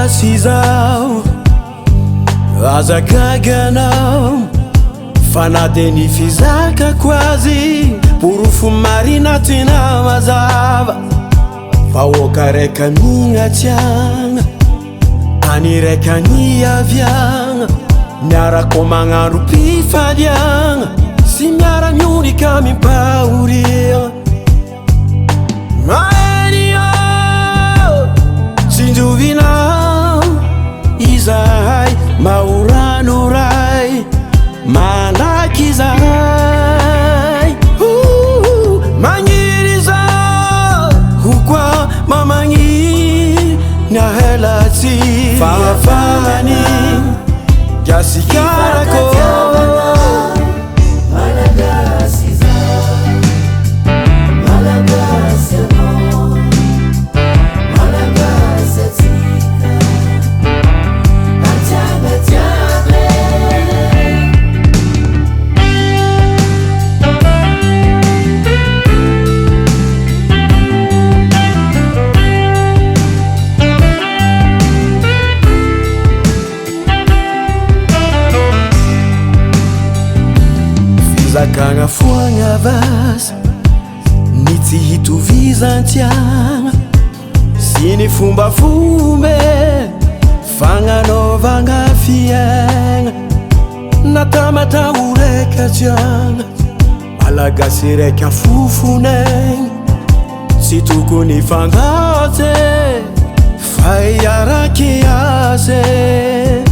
Malagasy zao azakaganao fa na de ny fizakako azy porofo marina tena mazava fa oka raika mignatsiagna tany raika niaviagna miarako magnano mpifaliagna sy miara-mionika mimpahoriagna Sinduvinao izahay mauranoray manaky izahay magniry zao hokwa mamagniry nahelatsy fahafahany gasikarako Zakagna foagna vasa ny tsy hitovizantiagna sy ny fombafombe fagnanaovagna fiaigna natamataho raika tiagna malagasy raika fofonegna tsy tokony fangatsy fa iaraky azy